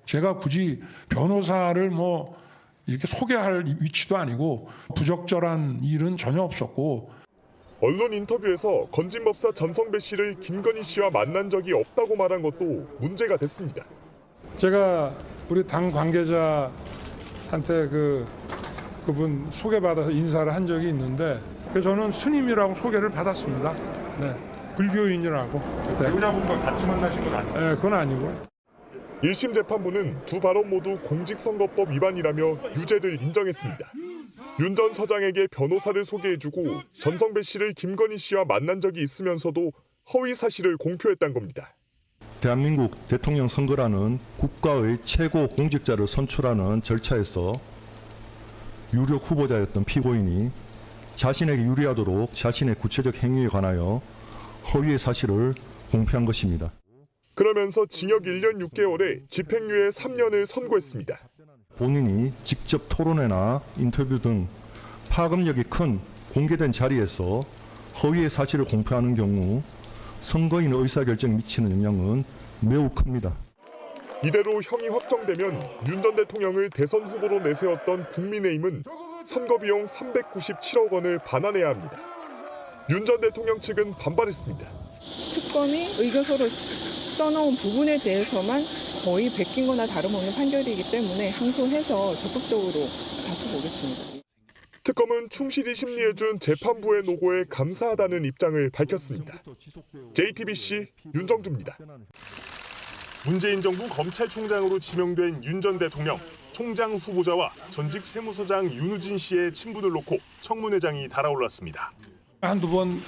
제가 굳이 변호사를 뭐 이렇게 소개할 위치도 아니고 부적절한 일은 전혀 없었고. 언론 인터뷰에서 건진법사 전성배 씨를 김건희 씨와 만난 적이 없다고 말한 것도 문제가 됐습니다. 제가 우리 당 관계자한테 그분 소개받아서 인사를 한 적이 있는데 저는 스님이라고 소개를 받았습니다. 네, 불교인이라고. 네. 배우자분과 같이 만나신 건 아니에요? 네, 그건 아니고요. 1심 재판부는 두 발언 모두 공직선거법 위반이라며 유죄를 인정했습니다. 윤 전 서장에게 변호사를 소개해주고 전성배 씨를 김건희 씨와 만난 적이 있으면서도 허위 사실을 공표했다는 겁니다. 대한민국 대통령 선거라는 국가의 최고 공직자를 선출하는 절차에서 유력 후보자였던 피고인이 자신에게 유리하도록 자신의 구체적 행위에 관하여 허위의 사실을 공표한 것입니다. 그러면서 징역 1년 6개월에 집행유예 3년을 선고했습니다. 본인이 직접 토론회나 인터뷰 등 파급력이 큰 공개된 자리에서 허위의 사실을 공표하는 경우 선거인의 의사결정에 미치는 영향은 매우 큽니다. 이대로 형이 확정되면 윤 전 대통령을 대선 후보로 내세웠던 국민의힘은 선거비용 397억 원을 반환해야 합니다. 윤 전 대통령 측은 반발했습니다. 특검이 의견서를 써놓은 부분에 대해서만 거의 베낀 거나 다름없는 판결이기 때문에 항소해서 적극적으로 다투보겠습니다. 특검은 충실히 심리해준 재판부의 노고에 감사하다는 입장을 밝혔습니다. JTBC 윤정주입니다. 문재인 정부 검찰총장으로 지명된 윤 전 대통령, 총장 후보자와 전직 세무서장 윤우진 씨의 친분을 놓고 청문회장이 달아올랐습니다. 한두 번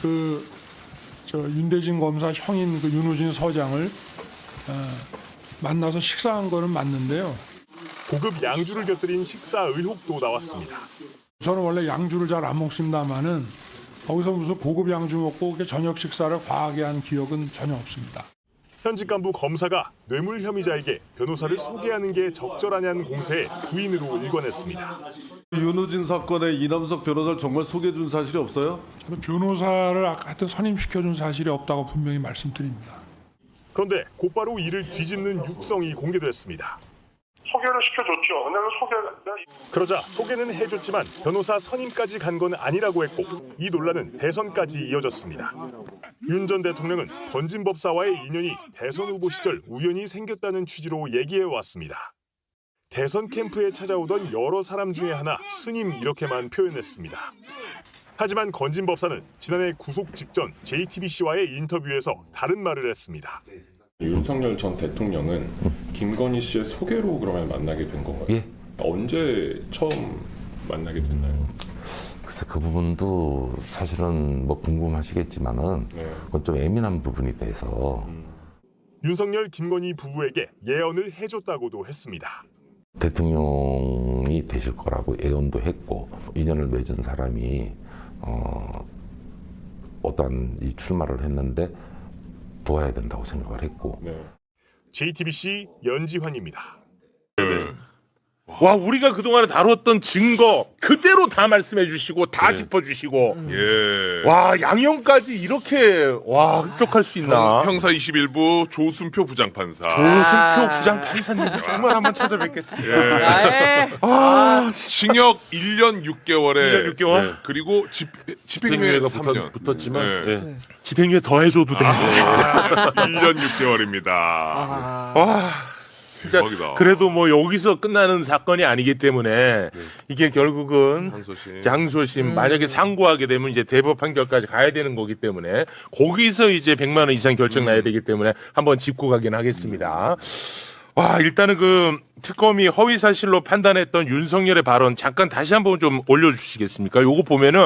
윤대진 검사 형인 윤우진 서장을 만나서 식사한 거는 맞는데요. 고급 양주를 곁들인 식사 의혹도 나왔습니다. 저는 원래 양주를 잘 안 먹습니다만은 거기서 무슨 고급 양주 먹고 저녁 식사를 과하게 한 기억은 전혀 없습니다. 현직 간부 검사가 뇌물 혐의자에게 변호사를 소개하는 게 적절하냐는 공세에 부인으로 일관했습니다. 윤우진 사건에 이남석 변호사를 정말 소개해준 사실이 없어요? 저는 변호사를 하여튼 선임시켜준 사실이 없다고 분명히 말씀드립니다. 그런데 곧바로 이를 뒤집는 육성이 공개됐습니다. 소개를 시켜줬죠. 그러자 소개는 해줬지만 변호사 선임까지 간 건 아니라고 했고 이 논란은 대선까지 이어졌습니다. 윤 전 대통령은 건진법사와의 인연이 대선 후보 시절 우연히 생겼다는 취지로 얘기해왔습니다. 대선 캠프에 찾아오던 여러 사람 중에 하나 스님 이렇게만 표현했습니다. 하지만 건진법사는 지난해 구속 직전 JTBC와의 인터뷰에서 다른 말을 했습니다. 윤석열 전 대통령은 김건희 씨의 소개로 그러면 만나게 된 건가요? 예. 언제 처음 만나게 됐나요? 글쎄 그 부분도 사실은 뭐 궁금하시겠지만은 그건 좀 예민한 부분이 돼서 윤석열 김건희 부부에게 예언을 해줬다고도 했습니다. 대통령이 되실 거라고 예언도 했고 인연을 맺은 사람이 어떠한 이 출마를 했는데 도와야 된다고 생각을 했고. JTBC 연지환입니다. 와, 우리가 그동안에 다뤘던 증거 그대로 다 말씀해 주시고 다 짚어주시고 와, 양형까지 이렇게 흡족할 수 있나. 형사 21부 조순표 부장판사. 조순표 부장판사님 정말 한번 찾아뵙겠습니다. 징역 1년 6개월에 1년 6개월? 그리고 집행유예가 3년. 붙었지만 집행유예 더 해줘도 돼. 1년 6개월입니다. 진짜 대박이다. 그래도 뭐 여기서 끝나는 사건이 아니기 때문에 이게 결국은 항소심 만약에 상고하게 되면 이제 대법 판결까지 가야 되는 거기 때문에 거기서 이제 100만 원 이상 결정 나야 되기 때문에 한번 짚고 가긴 하겠습니다. 와, 일단은 그 특검이 허위 사실로 판단했던 윤석열의 발언 잠깐 다시 한번 좀 올려주시겠습니까? 요거 보면은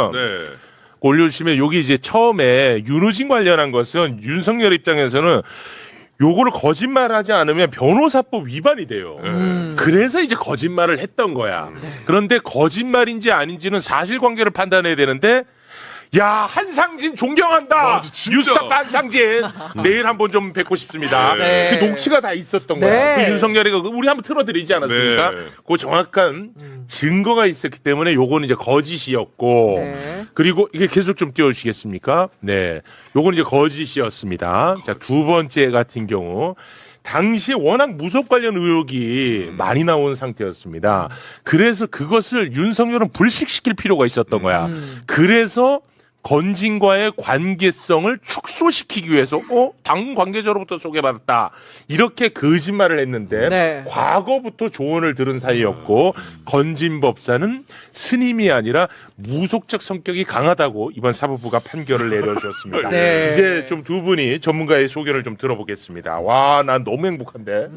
올려주시면 여기 이제 처음에 윤우진 관련한 것은 윤석열 입장에서는 요거를 거짓말하지 않으면 변호사법 위반이 돼요. 그래서 이제 거짓말을 했던 거야. 그런데 거짓말인지 아닌지는 사실관계를 판단해야 되는데 야, 한상진 존경한다. 뉴스타파 한상진. 내일 한번 좀 뵙고 싶습니다. 그 녹취가 다 있었던 거야. 그 윤석열이 우리 한번 틀어드리지 않았습니까? 그 정확한 증거가 있었기 때문에 요거는 이제 거짓이었고 그리고 이게 계속 좀 띄워주시겠습니까? 네. 요건 이제 거짓이었습니다. 자, 두 번째 같은 경우 당시에 워낙 무속 관련 의혹이 많이 나온 상태였습니다. 그래서 그것을 윤석열은 불식시킬 필요가 있었던 거야. 그래서 건진과의 관계성을 축소시키기 위해서 당 관계자로부터 소개받았다 이렇게 거짓말을 했는데 네. 과거부터 조언을 들은 사이였고 건진 법사는 스님이 아니라 무속적 성격이 강하다고 이번 사법부가 판결을 내려주었습니다. 네. 이제 좀 두 분이 전문가의 소견을 좀 들어보겠습니다. 와, 난 너무 행복한데.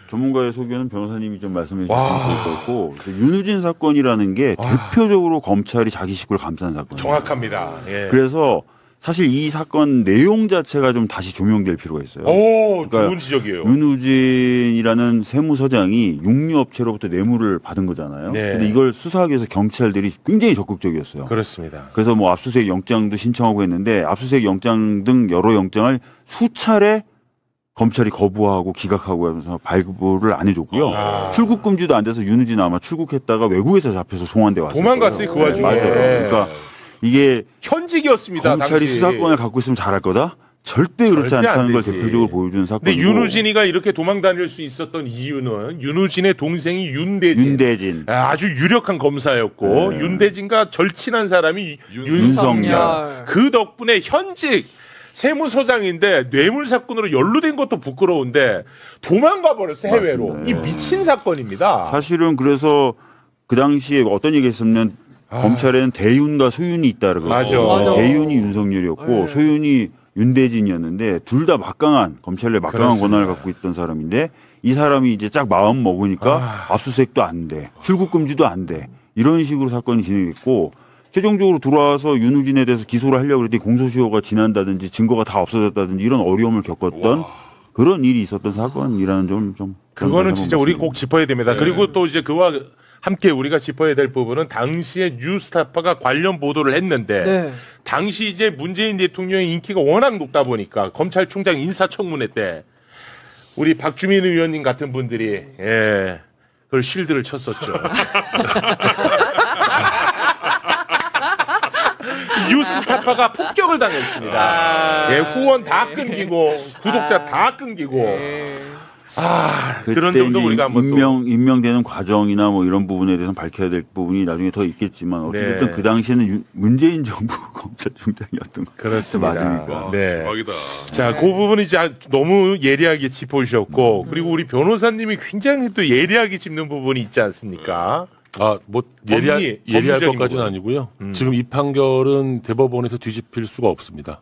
전문가의 소견은 변호사님이 좀 말씀해 주시면 좋을 것 같고, 윤우진 사건이라는 게 대표적으로 검찰이 자기 식구를 감싼 사건이에요. 정확합니다. 예. 그래서 사실 이 사건 내용 자체가 좀 다시 조명될 필요가 있어요. 오, 그러니까 좋은 지적이에요. 윤우진이라는 세무서장이 육류업체로부터 뇌물을 받은 거잖아요. 네. 근데 이걸 수사하기 위해서 경찰들이 굉장히 적극적이었어요. 그렇습니다. 그래서 뭐 압수수색 영장도 신청하고 했는데 압수수색 영장 등 여러 영장을 수차례 검찰이 거부하고 기각하고 하면서 발부를 안 해줬고요. 출국 금지도 안 돼서 윤우진 아마 출국했다가 외국에서 잡혀서 송환돼 왔어요. 도망갔어요, 그 와중에. 맞아요. 그러니까 이게 현직이었습니다. 검찰이 당시. 수사권을 갖고 있으면 잘할 거다? 절대 그렇지 절대 안 않다는 걸 되지. 대표적으로 보여주는 근데 사건이고. 윤우진이가 이렇게 도망 다닐 수 있었던 이유는 윤우진의 동생이 윤대진. 아주 유력한 검사였고 네. 윤대진과 절친한 사람이 윤석열. 그 덕분에 현직 세무서장인데 뇌물 사건으로 연루된 것도 부끄러운데 도망가 버렸어 해외로. 맞습니다. 이 미친 사건입니다. 사실은 그래서 그 당시에 어떤 얘기 했었냐면 검찰에는 대윤과 소윤이 있다 그러거든요. 맞아. 대윤이 윤석열이었고 소윤이 윤대진이었는데 둘 다 막강한 검찰의 막강한 그렇습니다. 권한을 갖고 있던 사람인데 이 사람이 이제 딱 마음 먹으니까 압수수색도 안 돼. 출국 금지도 안 돼. 이런 식으로 사건이 진행됐고 최종적으로 들어와서 윤우진에 대해서 기소를 하려고 그랬더니 공소시효가 지난다든지 증거가 다 없어졌다든지 이런 어려움을 겪었던 그런 일이 있었던 사건이라는 점 좀 그거는 진짜 우리 꼭 짚어야 됩니다. 그리고 또 이제 그와 함께 우리가 짚어야 될 부분은 당시에 뉴스타파가 관련 보도를 했는데 네. 당시 이제 문재인 대통령의 인기가 워낙 높다 보니까 검찰총장 인사청문회 때 우리 박주민 의원님 같은 분들이 그걸 실드를 쳤었죠. 뉴스타파가 폭격을 당했습니다. 후원 다 끊기고 구독자 다 끊기고 그런 점도 우리가 한번 임명되는 과정이나 뭐 이런 부분에 대해서 밝혀야 될 부분이 나중에 더 있겠지만 어쨌든 그 당시에는 문재인 정부 검찰총장이었던 거 그렇습니다. 맞으니까. 네. 대박이다. 자, 그 부분이 이제 너무 예리하게 짚어주셨고 그리고 우리 변호사님이 굉장히 또 예리하게 짚는 부분이 있지 않습니까? 뭐 예리할 법리적인 것까지는 부분. 아니고요. 지금 이 판결은 대법원에서 뒤집힐 수가 없습니다.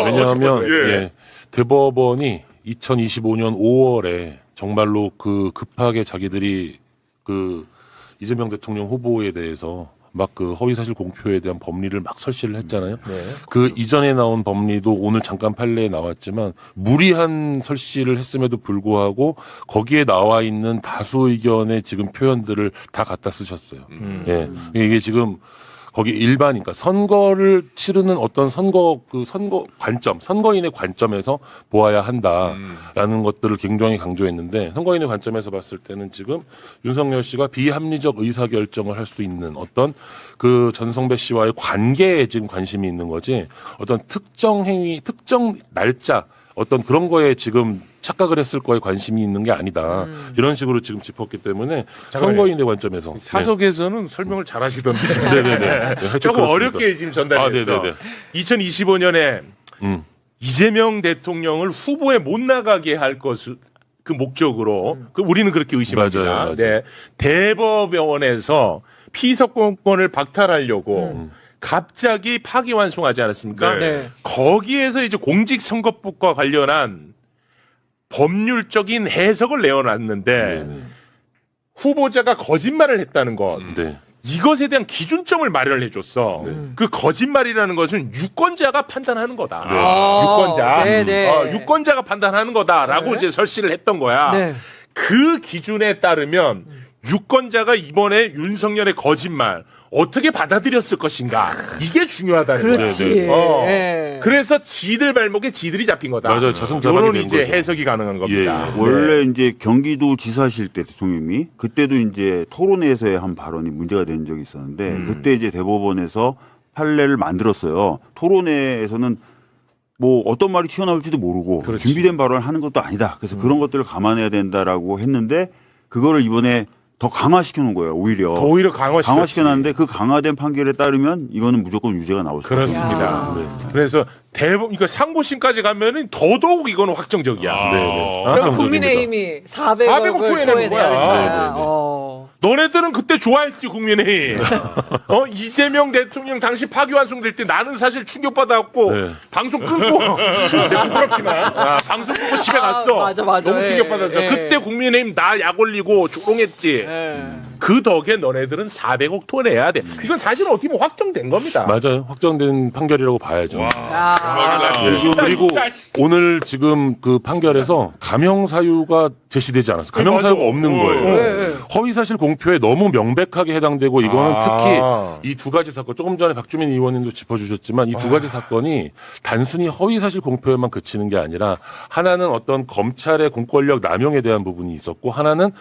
왜냐하면 대법원이 2025년 5월에 정말로 그 급하게 자기들이 그 이재명 대통령 후보에 대해서 막 그 허위사실 공표에 대한 법리를 막 설치를 했잖아요. 그 이전에 나온 법리도 오늘 잠깐 판례에 나왔지만 무리한 설치를 했음에도 불구하고 거기에 나와 있는 다수 의견의 지금 표현들을 다 갖다 쓰셨어요. 이게 지금 거기 일반, 그러니까 선거를 치르는 어떤 선거 관점, 선거인의 관점에서 보아야 한다라는 것들을 굉장히 강조했는데 선거인의 관점에서 봤을 때는 지금 윤석열 씨가 비합리적 의사결정을 할 수 있는 어떤 그 전성배 씨와의 관계에 지금 관심이 있는 거지 어떤 특정 행위, 특정 날짜 어떤 그런 거에 지금 착각을 했을 거에 관심이 있는 게 아니다. 이런 식으로 지금 짚었기 때문에 선거인의 관점에서 사석에서는 설명을 잘 하시던데. 네네네. 조금 어렵게 지금 전달했어. 2025년에 이재명 대통령을 후보에 못 나가게 할 것을 그 목적으로 우리는 그렇게 의심합니다. 맞아요. 네. 대법원에서 피선거권을 박탈하려고 갑자기 파기환송하지 않았습니까? 네. 거기에서 이제 공직선거법과 관련한 법률적인 해석을 내어놨는데 후보자가 거짓말을 했다는 것 이것에 대한 기준점을 마련을 해줬어. 그 거짓말이라는 것은 유권자가 판단하는 거다. 유권자. 유권자가 판단하는 거다라고 이제 설치를 했던 거야. 그 기준에 따르면 유권자가 이번에 윤석열의 거짓말 어떻게 받아들였을 것인가 이게 중요하다는 거야. 그래서 지들 발목에 지들이 잡힌 거다. 맞아요. 저승자박이 이런 된 이제 거죠. 해석이 가능한 겁니다. 원래 이제 경기도 지사실 때 대통령이 그때도 이제 토론회에서의 한 발언이 문제가 된 적이 있었는데 그때 이제 대법원에서 판례를 만들었어요. 토론회에서는 뭐 어떤 말이 튀어나올지도 모르고 그렇지. 준비된 발언을 하는 것도 아니다. 그래서 그런 것들을 감안해야 된다라고 했는데 그거를 이번에 더 강화시켜 놓은 거예요. 오히려 강화시켜 놨는데 그 강화된 판결에 따르면 이거는 무조건 유죄가 나올 수 그렇습니다. 그래서 그러니까 상고심까지 가면은 더더욱 이거는 확정적이야. 그럼 국민의힘이 400억을 토해내는 거야. 거야. 너네들은 그때 좋아했지 국민의힘. 이재명 대통령 당시 파기환송될 때 나는 사실 충격받았고 방송 끊고 부끄럽지만 방송 끊고 집에 갔어. 맞아. 너무 충격받았어. 그때 국민의힘 나 약 올리고 조롱했지. 그 덕에 너네들은 400억 토해내야 돼. 이건 사실은 어떻게 보면 확정된 겁니다. 맞아요. 확정된 판결이라고 봐야죠. 그리고 진짜. 오늘 지금 그 판결에서 감형 사유가 제시되지 않았어요. 감형 사유가 없는 거예요. 허위사실 공표에 너무 명백하게 해당되고 이거는 특히 이 두 가지 사건 조금 전에 박주민 의원님도 짚어주셨지만 이 두 가지 사건이 단순히 허위사실 공표에만 그치는 게 아니라 하나는 어떤 검찰의 공권력 남용에 대한 부분이 있었고 하나는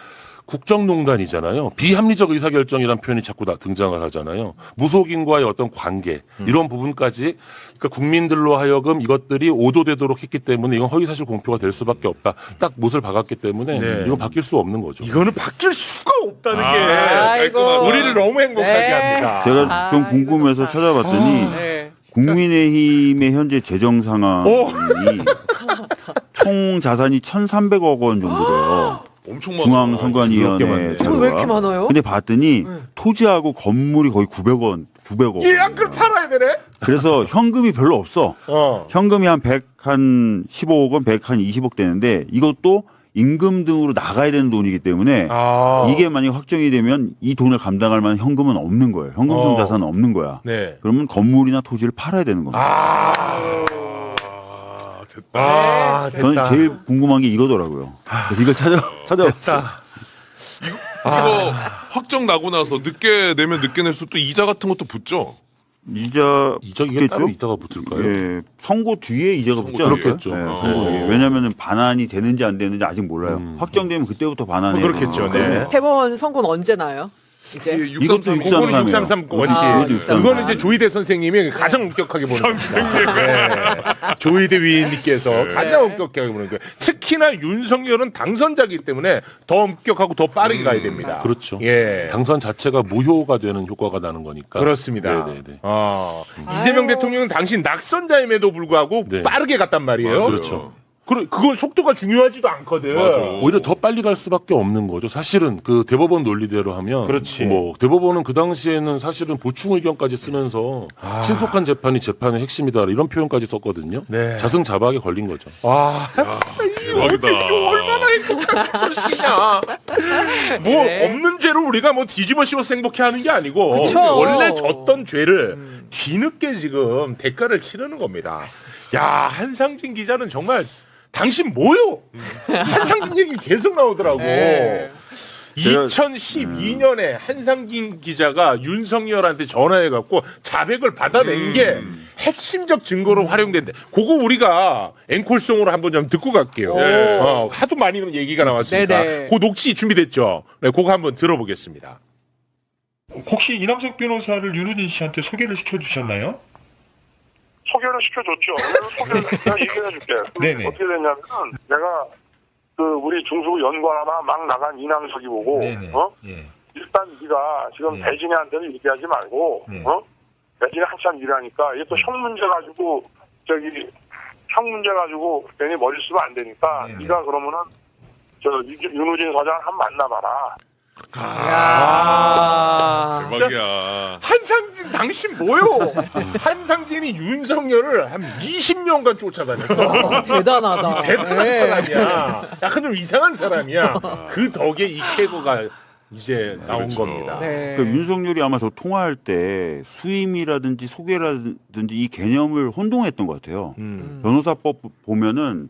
국정농단이잖아요. 비합리적 의사결정이라는 표현이 자꾸 등장을 하잖아요. 무속인과의 어떤 관계 이런 부분까지 그러니까 국민들로 하여금 이것들이 오도되도록 했기 때문에 이건 허위사실 공표가 될 수밖에 없다. 딱 못을 박았기 때문에 이건 바뀔 수 없는 거죠. 이거는 바뀔 수가 없다는 게 우리를 너무 행복하게 합니다. 제가 좀 궁금해서 찾아봤더니 국민의힘의 현재 재정 상황이 총 자산이 1,300억 원 정도 돼요. 엄청 많아요. 중앙선관위원회 왜 이렇게 자료가. 많아요? 근데 봤더니 토지하고 건물이 거의 900원. 그걸 팔아야 되네? 그래서 현금이 별로 없어. 현금이 한 15억 원, 120억 되는데 이것도 임금 등으로 나가야 되는 돈이기 때문에 이게 만약 확정이 되면 이 돈을 감당할 만한 현금은 없는 거예요. 현금성 자산은 없는 거야. 그러면 건물이나 토지를 팔아야 되는 겁니다. 저는 제일 궁금한 게 이거더라고요. 그래서 이걸 찾아봤어요. 이거 확정 나고 나서 늦게 내면 늦게 낼수록 또 이자 같은 것도 붙죠? 이자 이게 따로 이자가 붙을까요? 예, 선고 뒤에 이자가 붙지 그렇겠죠. 않을까요? 선고 뒤에. 왜냐하면 반환이 되는지 안 되는지 아직 몰라요. 확정되면 그때부터 반환이 그렇겠죠. 대법원 선고는 언제 나요? 이제 이것도 633 원칙. 이거는 이제 조희대 선생님이 가장 엄격하게 보는 겁니다. 조희대 위원님께서 가장 엄격하게 보는 거예요. 특히나 윤석열은 당선자이기 때문에 더 엄격하고 더 빠르게 가야 됩니다. 그렇죠. 당선 자체가 무효가 되는 효과가 나는 거니까. 그렇습니다. 이재명 대통령은 당시 낙선자임에도 불구하고 빠르게 갔단 말이에요. 그렇죠. 그건 속도가 중요하지도 않거든. 오히려 더 빨리 갈 수밖에 없는 거죠. 사실은 그 대법원 논리대로 하면 뭐 대법원은 그 당시에는 사실은 보충 의견까지 쓰면서 신속한 재판이 재판의 핵심이다 이런 표현까지 썼거든요. 자승자박에 걸린 거죠. 진짜 대박이다. 얼마나 행복한 소식이냐. 없는 죄로 우리가 뒤집어 씌워서 행복해하는 게 아니고 원래 졌던 죄를 뒤늦게 지금 대가를 치르는 겁니다. 야, 한상진 기자는 정말 당신 뭐요? 한상진 얘기 계속 나오더라고. 2012년에 한상진 기자가 윤석열한테 전화해갖고 자백을 받아낸 게 핵심적 증거로 활용된대. 그거 우리가 앵콜송으로 한번 좀 듣고 갈게요. 하도 많이 얘기가 나왔으니까. 그 녹취 준비됐죠? 그거 한번 들어보겠습니다. 혹시 이남석 변호사를 윤우진 씨한테 소개를 시켜주셨나요? 소개를 시켜줬죠. 소개를 내가 얘기해줄게. 네네. 어떻게 됐냐면 내가 우리 중수부 연구하나 막 나간 이남석이 보고 일단 네가 지금 대진이한테는 이렇게 하지 말고 대진이 한참 일하니까 이게 또 형 문제 가지고 형 문제 가지고 괜히 머리 쓰면 안 되니까 네가 그러면은 윤우진 사장 한번 만나봐라. 대박이야. 한상진 당신 뭐요? 한상진이 윤석열을 한 20년간 쫓아다녔어. 대단하다. 대단한 사람이야. 약간 좀 이상한 사람이야. 그 덕에 이 캐고가 이제 나온 겁니다. 그러니까 윤석열이 아마 저 통화할 때 수임이라든지 소개라든지 이 개념을 혼동했던 것 같아요. 변호사법 보면은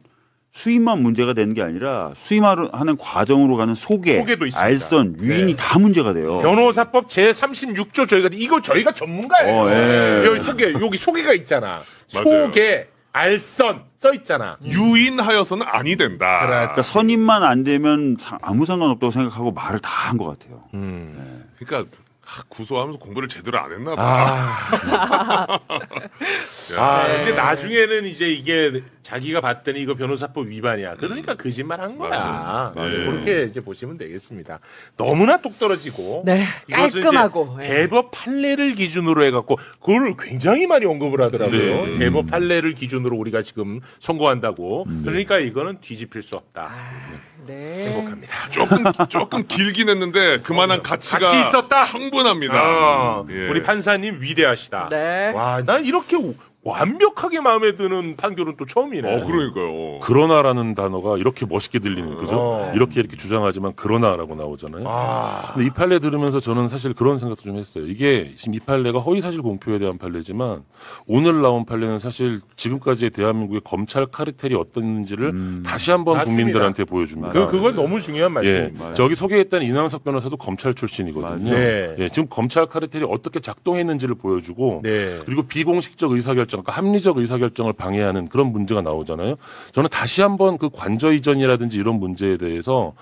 수임만 문제가 되는 게 아니라 수임하는 과정으로 가는 소개도 있습니다. 알선, 유인이 다 문제가 돼요. 변호사법 제36조 저희가 전문가예요. 여기 소개가 있잖아. 맞아요. 소개, 알선 써 있잖아. 유인하여서는 아니 된다. 그러니까 선임만 안 되면 아무 상관없다고 생각하고 말을 다 한 것 같아요. 그러니까 구속하면서 공부를 제대로 안 했나 봐. 근데 나중에는 이제 이게 자기가 봤더니 이거 변호사법 위반이야. 그러니까 거짓말 한 거야. 맞아요. 네. 그렇게 이제 보시면 되겠습니다. 너무나 똑 떨어지고. 네. 이것은 깔끔하고. 이제 대법 판례를 기준으로 해갖고 그걸 굉장히 많이 언급을 하더라고요. 네. 대법 판례를 기준으로 우리가 지금 선고한다고. 그러니까 이거는 뒤집힐 수 없다. 네. 행복합니다. 조금 길긴 했는데 그만한 가치가 같이 있었다. 충분합니다. 예. 우리 판사님 위대하시다. 네. 와, 난 이렇게 완벽하게 마음에 드는 판결은 또 처음이네. 그러니까요. 그러나라는 단어가 이렇게 멋있게 들리는 거죠. 어. 이렇게 주장하지만 그러나라고 나오잖아요. 근데 이 판례 들으면서 저는 사실 그런 생각도 좀 했어요. 이게 지금 이 판례가 허위사실 공표에 대한 판례지만 오늘 나온 판례는 사실 지금까지의 대한민국의 검찰 카르텔이 어떤지를 다시 한번 맞습니다. 국민들한테 보여줍니다. 그건 너무 중요한 말씀입니다. 예, 저기 소개했던 이남석 변호사도 검찰 출신이거든요. 네. 예, 지금 검찰 카르텔이 어떻게 작동했는지를 보여주고 네. 그리고 그리고 비공식적 의사결정, 그러니까 합리적 의사결정을 방해하는 그런 문제가 나오잖아요. 저는 다시 한번 그 관저 이전이라든지 이런 문제에 대해서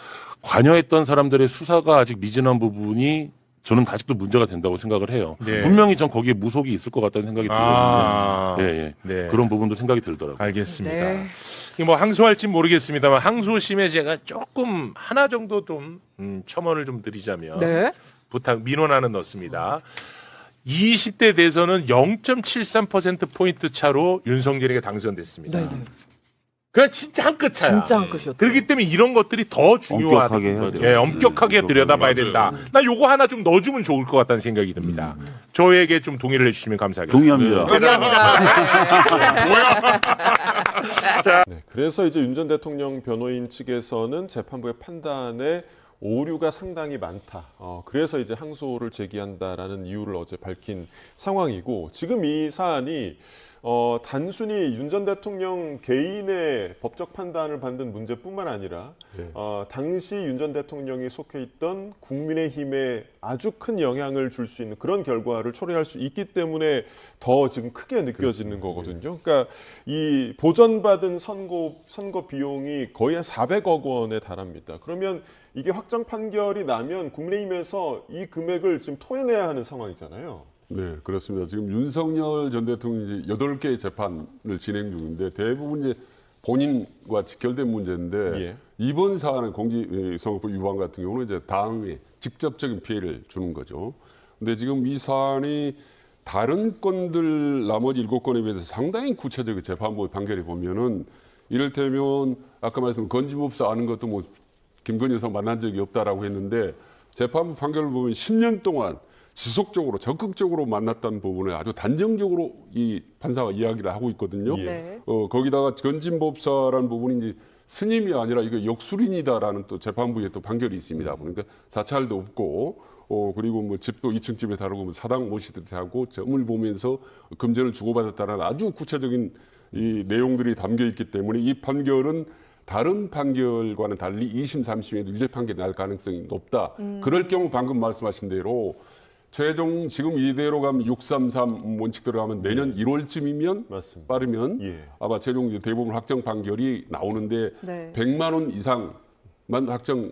관여했던 사람들의 수사가 아직 미진한 부분이 저는 아직도 문제가 된다고 생각을 해요. 네. 분명히 전 거기에 무속이 있을 것 같다는 생각이 들거든요. 예, 예. 네. 그런 부분도 생각이 들더라고요. 알겠습니다. 네. 이게 뭐 항소할지 모르겠습니다만 항소심에 제가 조금 하나 정도 좀 첨언을 좀 드리자면 네. 부탁 민원하는 넣습니다. 20대 대선은 0.73%포인트 차로 윤석열에게 당선됐습니다. 네. 그냥 진짜 한 끗 차야. 진짜 한 끗이었죠. 그렇기 때문에 이런 것들이 더 중요하다. 엄격하게 해야 돼요. 예, 엄격하게 들여다봐야 된다. 나 요거 하나 좀 넣어주면 좋을 것 같다는 생각이 듭니다. 저에게 좀 동의를 해주시면 감사하겠습니다. 동의합니다. 동의합니다. 네, 그래서 이제 윤 전 대통령 변호인 측에서는 재판부의 판단에 오류가 상당히 많다. 그래서 이제 항소를 제기한다라는 이유를 어제 밝힌 상황이고 지금 이 사안이 단순히 윤 전 대통령 개인의 법적 판단을 받는 문제뿐만 아니라 당시 윤 전 대통령이 속해 있던 국민의힘에 아주 큰 영향을 줄 수 있는 그런 결과를 초래할 수 있기 때문에 더 지금 크게 느껴지는 거거든요. 그러니까 이 보전받은 선거 비용이 거의 한 400억 원에 달합니다. 그러면 이게 확정 판결이 나면 국민의힘에서 이 금액을 지금 토해내야 하는 상황이잖아요. 네, 그렇습니다. 지금 윤석열 전 대통령이 이제 8개의 재판을 진행 중인데 대부분 이제 본인과 직결된 문제인데 이번 사안은 공직선거법 위반 같은 경우는 이제 당에 직접적인 피해를 주는 거죠. 근데 지금 이 사안이 다른 건들 나머지 7건에 비해서 상당히 구체적인 재판부 판결이 보면은 이를테면 아까 말씀 건진법사 아는 것도 뭐 김건희 여사 만난 적이 없다라고 했는데 재판부 판결을 보면 10년 동안 지속적으로 적극적으로 만났다는 부분을 아주 단정적으로 이 판사가 이야기를 하고 있거든요. 네. 거기다가 건진법사라는 부분이 이제 스님이 아니라 이거 역술인이다라는 또 재판부에 또 판결이 있습니다. 그러니까 사찰도 없고 그리고 뭐 집도 2층 집에 다르고 뭐 사당 모시듯이 하고 점을 보면서 금전을 주고받았다는 아주 구체적인 이 내용들이 담겨 있기 때문에 이 판결은 다른 판결과는 달리 2심, 3심에도 유죄 판결이 날 가능성이 높다. 그럴 경우 방금 말씀하신 대로 최종 지금 이대로 가면 633 원칙대로 가면 내년 1월쯤이면 맞습니다. 빠르면 아마 최종 대법원 확정 판결이 나오는데 100만 원 이상만 확정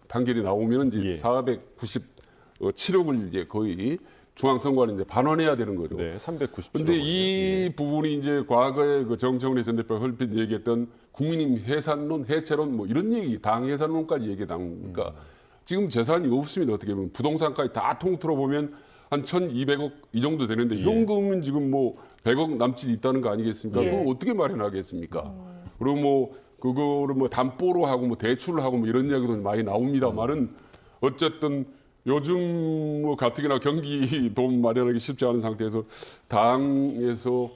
판결이 나오면 이제 497억을 이제 거의 중앙선관위 이제 반환해야 되는 거죠. 네, 397억. 근데 이 부분이 이제 과거에 그 정청래 전 대표가 얼핏 얘기했던 국민님 해산론, 해체론 뭐 이런 얘기, 당 해산론까지 얘기 나오니까 지금 재산이 없으면 어떻게 보면 부동산까지 다 통틀어 보면 한 1,200억 이 정도 되는데 현금은 지금 뭐 100억 남짓 있다는 거 아니겠습니까? 그거 어떻게 마련하겠습니까? 그리고 뭐 그거를 뭐 담보로 하고 뭐 대출을 하고 뭐 이런 이야기도 많이 나옵니다만은 어쨌든 요즘 뭐 가뜩이나 경기 돈 마련하기 쉽지 않은 상태에서 당에서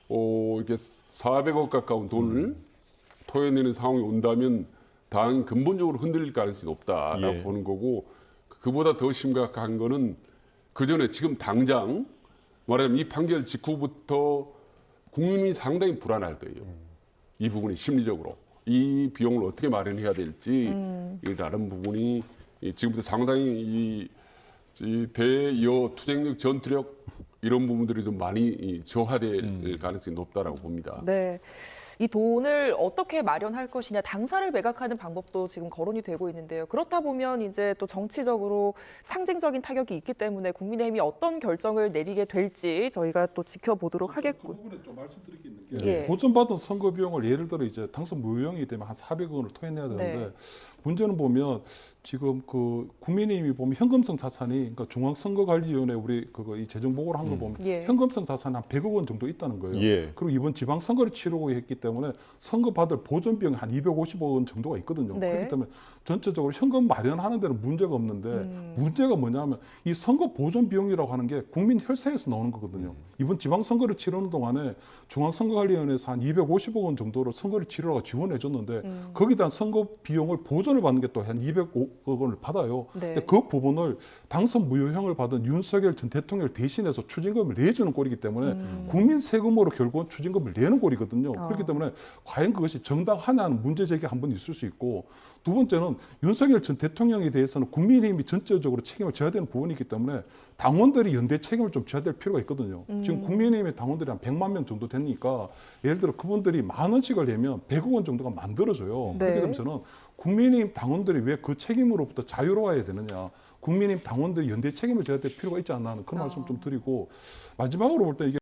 이렇게 400억 가까운 돈을 토해내는 상황이 온다면 당 근본적으로 흔들릴 가능성이 높다라고 보는 거고 그보다 더 심각한 거는 그 전에 지금 당장 말하자면 이 판결 직후부터 국민이 상당히 불안할 거예요. 이 부분이 심리적으로 이 비용을 어떻게 마련해야 될지 이 다른 부분이 지금부터 상당히 이 대여 투쟁력, 전투력 이런 부분들이 좀 많이 저하될 가능성이 높다라고 봅니다. 네. 이 돈을 어떻게 마련할 것이냐, 당사를 매각하는 방법도 지금 거론이 되고 있는데요. 그렇다 보면 이제 또 정치적으로 상징적인 타격이 있기 때문에 국민의힘이 어떤 결정을 내리게 될지 저희가 또 지켜보도록 하겠고요. 그 부분에 좀 말씀드릴 게 있는 게 보전받은 선거 비용을 예를 들어 이제 당선 무효형이 되면 한 400억 원을 토해내야 되는데 문제는 보면 지금 그 국민의힘이 보면 현금성 자산이 그러니까 중앙선거관리위원회 우리 그거 이 재정 보고를 한 걸 보면 현금성 자산이 한 100억 원 정도 있다는 거예요. 그리고 이번 지방 선거를 치르고 했기 때문에 선거 받을 보전 비용이 한 250억 원 정도가 있거든요. 그렇기 때문에 전체적으로 현금 마련하는 데는 문제가 없는데 문제가 뭐냐면 이 선거 보전 비용이라고 하는 게 국민 혈세에서 나오는 거거든요. 이번 지방 선거를 치르는 동안에 중앙선거관리위원회에서 한 250억 원 정도로 선거를 치르라고 지원해 줬는데 거기에 대한 선거 비용을 보전을 받는 게 또 한 200억 원을 받아요. 근데 그 부분을 당선 무효형을 받은 윤석열 전 대통령을 대신해서 추징금을 내주는 꼴이기 때문에 국민 세금으로 결국은 추징금을 내는 꼴이거든요. 그렇기 때문에 과연 그것이 정당하냐는 문제 제기가 한 번 있을 수 있고, 두 번째는 윤석열 전 대통령에 대해서는 국민의힘이 전체적으로 책임을 져야 되는 부분이기 때문에 당원들이 연대 책임을 좀 져야 될 필요가 있거든요. 지금 국민의힘의 당원들이 한 100만 명 정도 되니까 예를 들어 그분들이 10,000원씩을 내면 100억 원 정도가 만들어져요. 그렇게 되면 저는 국민의힘 당원들이 왜 그 책임으로부터 자유로워야 되느냐. 국민의힘 당원들이 연대 책임을 져야 될 필요가 있지 않나 하는 그런 말씀 좀 드리고, 마지막으로 볼 때 이게